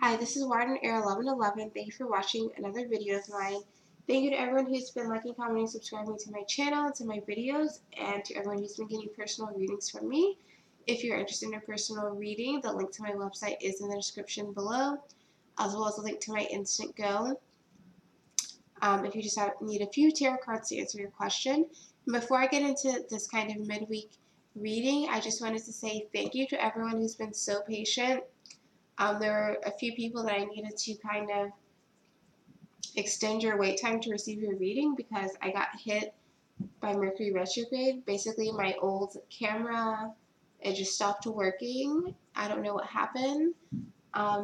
Hi, this is Warden Air 1111. Thank you for watching another video of mine. Thank you to everyone who's been liking, commenting, subscribing to my channel and to my videos, and to everyone who's been getting personal readings from me. If you're interested in a personal reading, the link to my website is in the description below, as well as a link to my Instant Go. If you just need a few tarot cards to answer your question. And before I get into this kind of midweek reading, I just wanted to say thank you to everyone who's been so patient. There were a few people that I needed to kind of extend your wait time to receive your reading because I got hit by Mercury retrograde. Basically, my old camera, it just stopped working. I don't know what happened.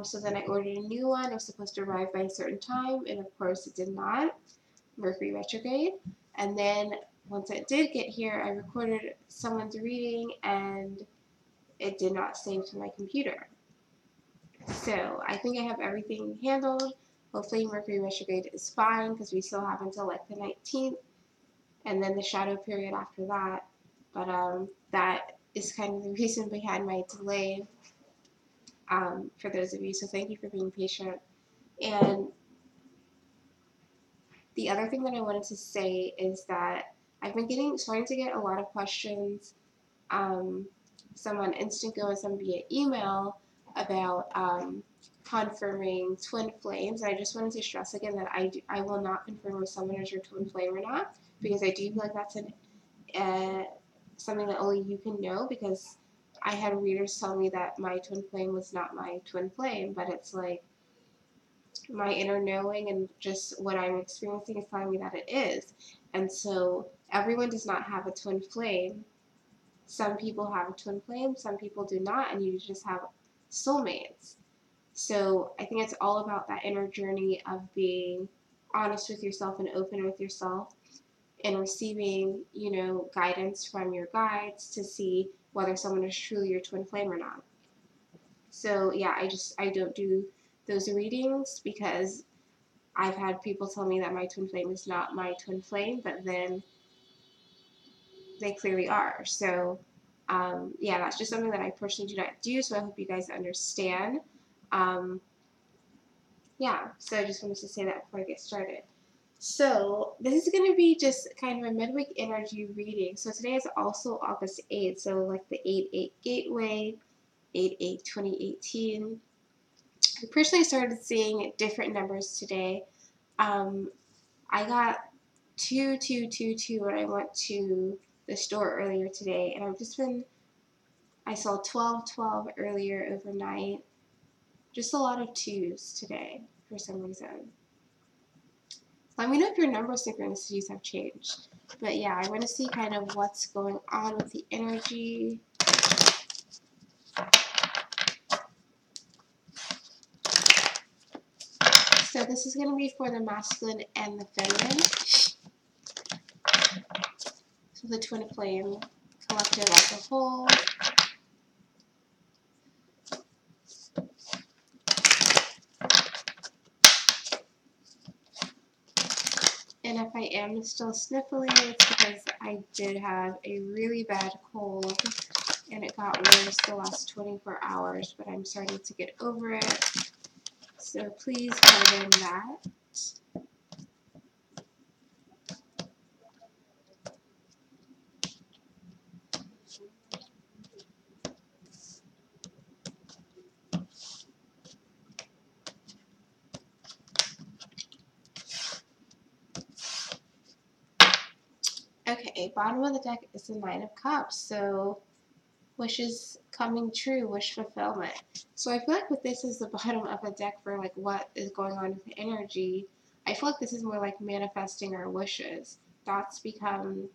So then I ordered a new one. It was supposed to arrive by a certain time, and of course it did not. Mercury retrograde. And then once it did get here, I recorded someone's reading, and it did not save to my computer. So I think I have everything handled. Hopefully Mercury retrograde is fine because we still have until like the 19th and then the shadow period after that. But that is kind of the reason behind my delay for those of you. So thank you for being patient. And the other thing that I wanted to say is that I've been starting to get a lot of questions, some on Instant Go and some via email, about confirming twin flames. And I just wanted to stress again that I will not confirm if someone is your twin flame or not, because I do feel like that's something that only you can know, because I had readers tell me that my twin flame was not my twin flame, but it's like my inner knowing and just what I'm experiencing is telling me that it is. And so everyone does not have a twin flame. Some people have a twin flame, some people do not, and you just have soulmates. So I think it's all about that inner journey of being honest with yourself and open with yourself and receiving, guidance from your guides to see whether someone is truly your twin flame or not. So yeah, I don't do those readings because I've had people tell me that my twin flame is not my twin flame, but then they clearly are. So yeah, that's just something that I personally do not do, so I hope you guys understand. Yeah, so I just wanted to say that before I get started. So this is going to be just kind of a midweek energy reading. So today is also August 8th, so like the 8-8 gateway, 8-8-2018. I personally started seeing different numbers today. I got 2222 when I went to the store earlier today, and I saw 1212 earlier overnight. Just a lot of twos today for some reason. Let me know if your number synchronicities have changed. But yeah, I want to see kind of what's going on with the energy. So this is going to be for the masculine and the feminine. So the twin flame collective as a whole. And if I am still sniffling, it's because I did have a really bad cold and it got worse the last 24 hours, but I'm starting to get over it. So please pardon that. Okay, bottom of the deck is the Nine of Cups. So wishes coming true, wish fulfillment. So I feel like with this is the bottom of the deck for like what is going on with the energy. I feel like this is more like manifesting our wishes. Thoughts become,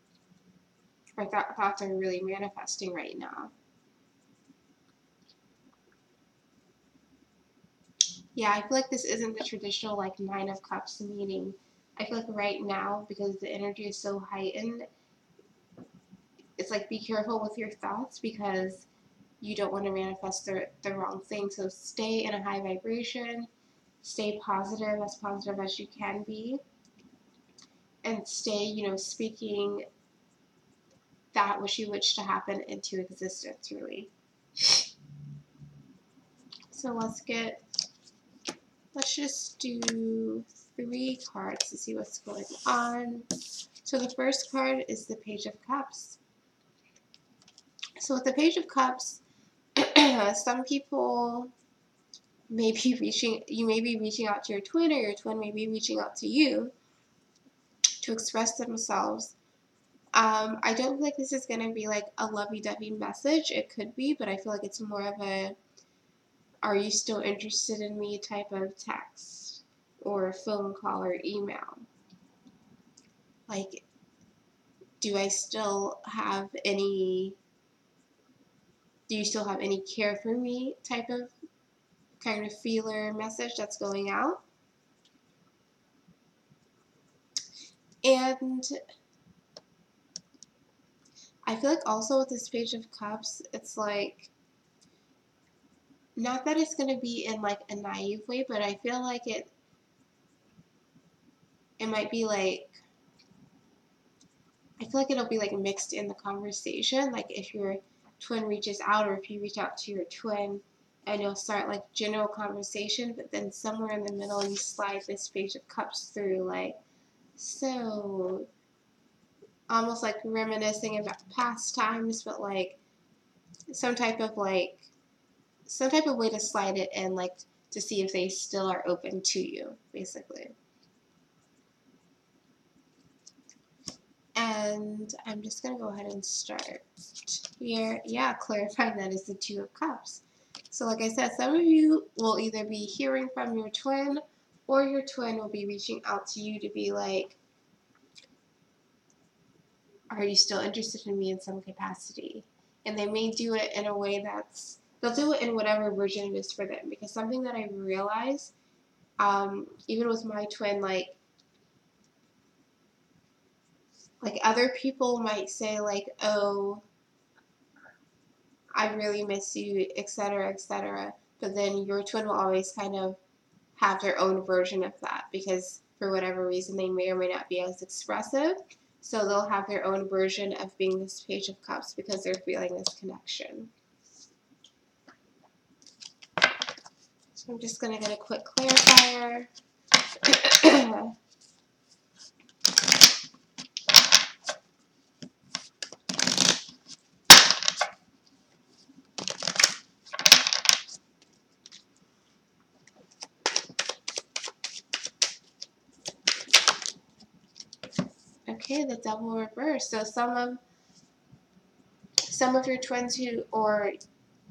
or thoughts are really manifesting right now. Yeah, I feel like this isn't the traditional like Nine of Cups meaning. I feel like right now, because the energy is so heightened, it's like be careful with your thoughts because you don't want to manifest the wrong thing. So stay in a high vibration, stay positive as you can be, and stay, speaking that which you wish to happen into existence, really. So let's get let's just do 3 cards to see what's going on. So the first card is the Page of Cups. So with the Page of Cups, some people may be reaching out to your twin, or your twin may be reaching out to you to express themselves. I don't feel like this is going to be like a lovey-dovey message. It could be, but I feel like it's more of a, are you still interested in me type of text or phone call or email. Like, do you still have any care for me type of kind of feeler message that's going out. And I feel like also with this Page of Cups, it's like, not that it's going to be in like a naive way, but I feel like it might be like, I feel like it'll be like mixed in the conversation. Like if your twin reaches out, or if you reach out to your twin, and you'll start like general conversation, but then somewhere in the middle you slide this Page of Cups through, like, so almost like reminiscing about past times, but like some type of way to slide it in, like to see if they still are open to you, basically. And I'm just going to go ahead and start here. Yeah, clarifying that is the Two of Cups. So like I said, some of you will either be hearing from your twin, or your twin will be reaching out to you to be like, are you still interested in me in some capacity? And they may do it in a way that's, they'll do it in whatever version it is for them. Because something that I realized, even with my twin, like other people might say like, oh, I really miss you, etc., etc. But then your twin will always kind of have their own version of that, because for whatever reason they may or may not be as expressive. So they'll have their own version of being this Page of Cups because they're feeling this connection. So I'm just going to get a quick clarifier. Okay, the Devil reverse. So some of your twins or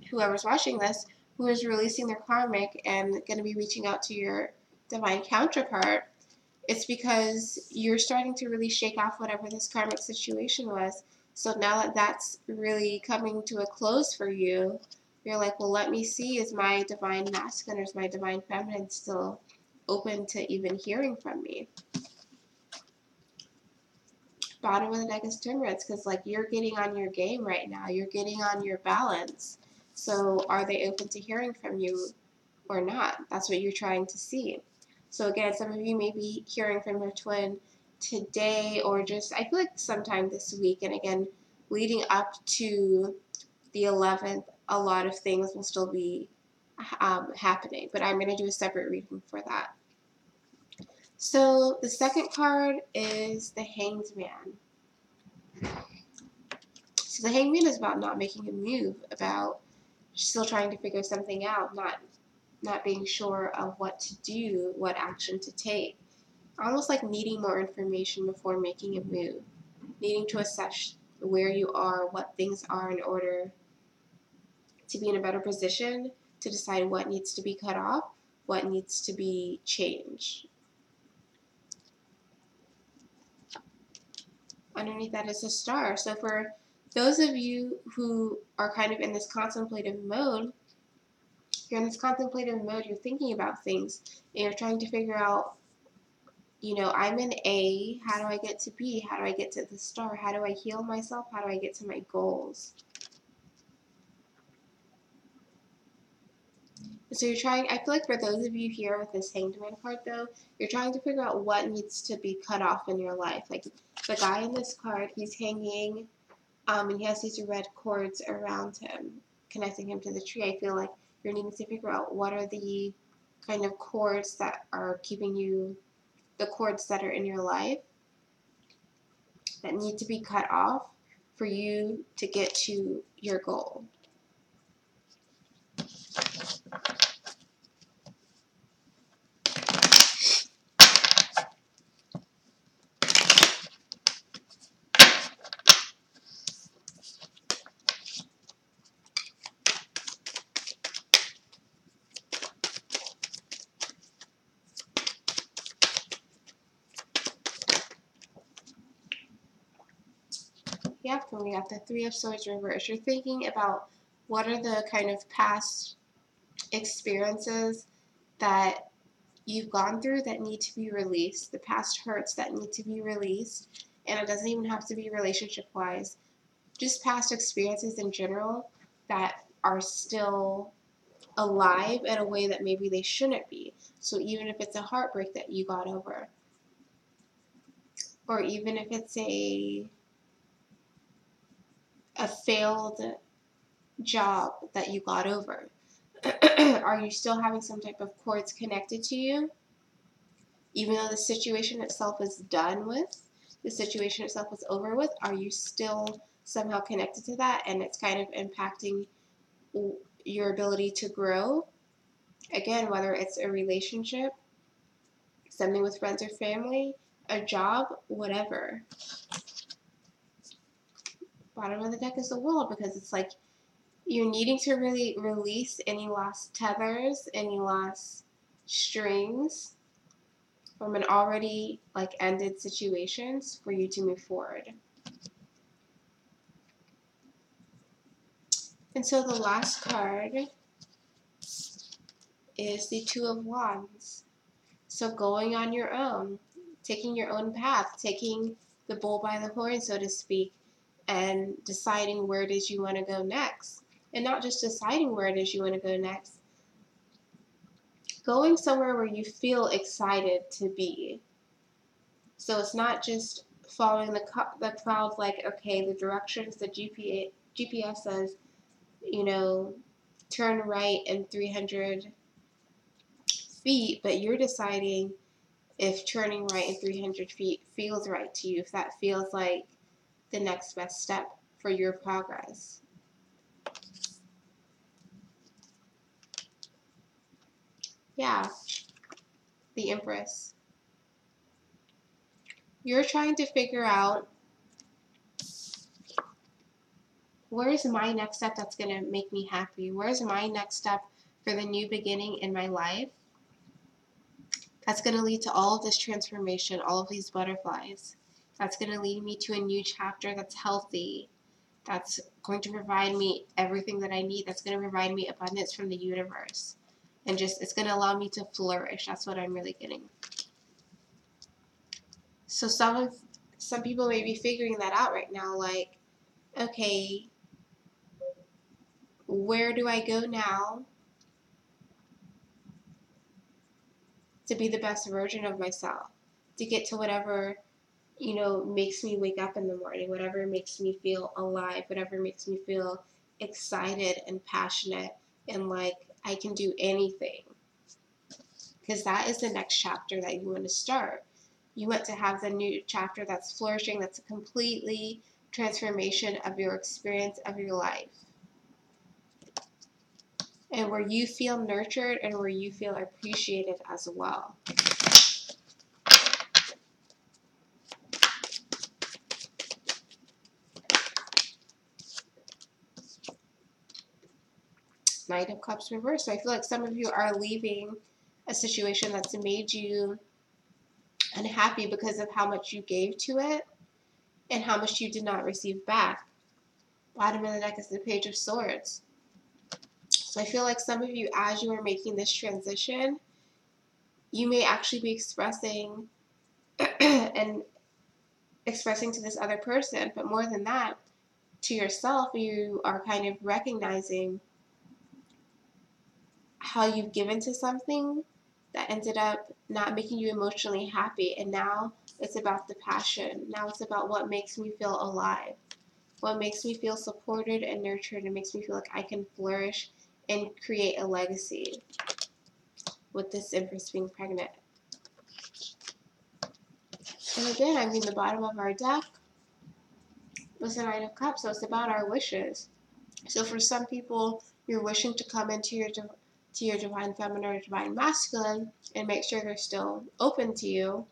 whoever's watching this, who is releasing their karmic and going to be reaching out to your divine counterpart, it's because you're starting to really shake off whatever this karmic situation was. So now that that's really coming to a close for you, you're like, well, let me see, is my divine masculine or is my divine feminine still open to even hearing from me? Bottom of the deck is Temperance, because like you're getting on your game right now. You're getting on your balance. So are they open to hearing from you or not? That's what you're trying to see. So again, some of you may be hearing from your twin today, or just, I feel like sometime this week. And again, leading up to the 11th, a lot of things will still be happening. But I'm going to do a separate reading for that. So the second card is the Hanged Man. So the Hanged Man is about not making a move, about still trying to figure something out, not being sure of what to do, what action to take. Almost like needing more information before making a move. Needing to assess where you are, what things are, in order to be in a better position to decide what needs to be cut off, what needs to be changed. Underneath that is a star. So for those of you who are kind of in this contemplative mode, you're in this contemplative mode, you're thinking about things, and you're trying to figure out, you know, I'm in A, how do I get to B? How do I get to the star? How do I heal myself? How do I get to my goals? So you're trying, I feel like for those of you here with this Hanged Man card though, you're trying to figure out what needs to be cut off in your life. Like the guy in this card, he's hanging, and he has these red cords around him, connecting him to the tree. I feel like you're needing to figure out what are the kind of cords that are keeping you, the cords that are in your life that need to be cut off for you to get to your goal. Yep, and we got the Three of Swords reversed. You're thinking about what are the kind of past experiences that you've gone through that need to be released, the past hurts that need to be released, and it doesn't even have to be relationship-wise, just past experiences in general that are still alive in a way that maybe they shouldn't be. So even if it's a heartbreak that you got over, or even if it's a failed job that you got over, are you still having some type of cords connected to you? Even though the situation itself is done with, the situation itself is over with, are you still somehow connected to that, and it's kind of impacting your ability to grow? Again, whether it's a relationship, something with friends or family, a job, whatever. Bottom of the deck is the World, because it's like you're needing to really release any lost tethers, any lost strings from an already like ended situations for you to move forward. And so the last card is the Two of Wands. So going on your own, taking your own path, taking the bull by the horn, so to speak, and deciding where it is you want to go next. And not just deciding where it is you want to go next, going somewhere where you feel excited to be. So it's not just following the cloud, like, okay, the directions, the GPS says, you know, turn right in 300 feet, but you're deciding if turning right in 300 feet feels right to you, if that feels like the next best step for your progress. Yeah, the Empress. You're trying to figure out, where's my next step that's going to make me happy? Where's my next step for the new beginning in my life that's going to lead to all of this transformation, all of these butterflies? That's going to lead me to a new chapter that's healthy, that's going to provide me everything that I need, that's going to provide me abundance from the universe. And just, it's going to allow me to flourish. That's what I'm really getting. So some people may be figuring that out right now, like, okay, where do I go now to be the best version of myself, to get to whatever, you know, makes me wake up in the morning, whatever makes me feel alive, whatever makes me feel excited and passionate and like I can do anything. Because that is the next chapter that you want to start. You want to have the new chapter that's flourishing, that's a completely transformation of your experience of your life. And where you feel nurtured and where you feel appreciated as well. Knight of Cups reversed. So I feel like some of you are leaving a situation that's made you unhappy because of how much you gave to it and how much you did not receive back. Bottom of the deck is the Page of Swords. So I feel like some of you, as you are making this transition, you may actually be expressing and expressing to this other person, but more than that, to yourself, you are kind of recognizing how you've given to something that ended up not making you emotionally happy, and now it's about the passion. Now it's about what makes me feel alive, what makes me feel supported and nurtured, and makes me feel like I can flourish and create a legacy. with this Empress being pregnant. And again, I mean, the bottom of our deck was the Knight of Cups, so it's about our wishes. So for some people, you're wishing to come into your divine feminine or divine masculine and make sure they're still open to you.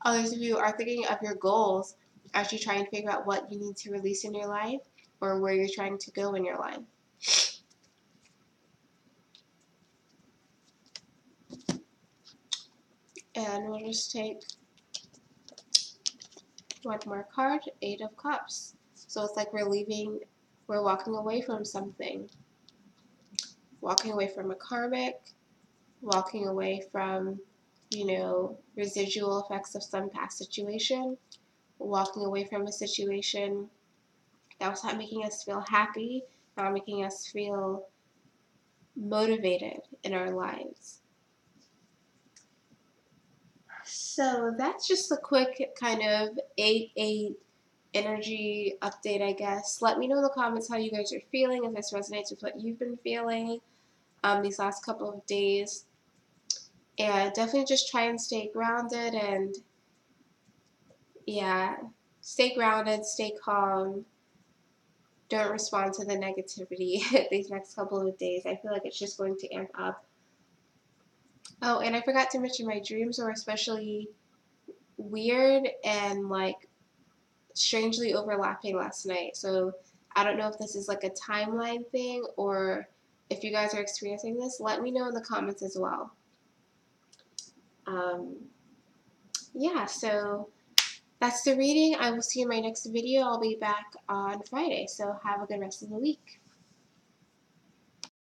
Others of you are thinking of your goals as you try and figure out what you need to release in your life or where you're trying to go in your life. And we'll just take one more card, Eight of Cups. So it's like we're walking away from something. Walking away from a karmic, walking away from, residual effects of some past situation, walking away from a situation that was not making us feel happy, not making us feel motivated in our lives. So that's just a quick kind of 8-8 energy update, I guess. Let me know in the comments how you guys are feeling, if this resonates with what you've been feeling these last couple of days. And definitely just try and stay grounded and, stay grounded, stay calm. Don't respond to the negativity these next couple of days. I feel like it's just going to amp up. Oh, and I forgot to mention my dreams were especially weird and like strangely overlapping last night. So I don't know if this is like a timeline thing or if you guys are experiencing this. Let me know in the comments as well. So that's the reading. I will see you in my next video. I'll be back on Friday. So have a good rest of the week.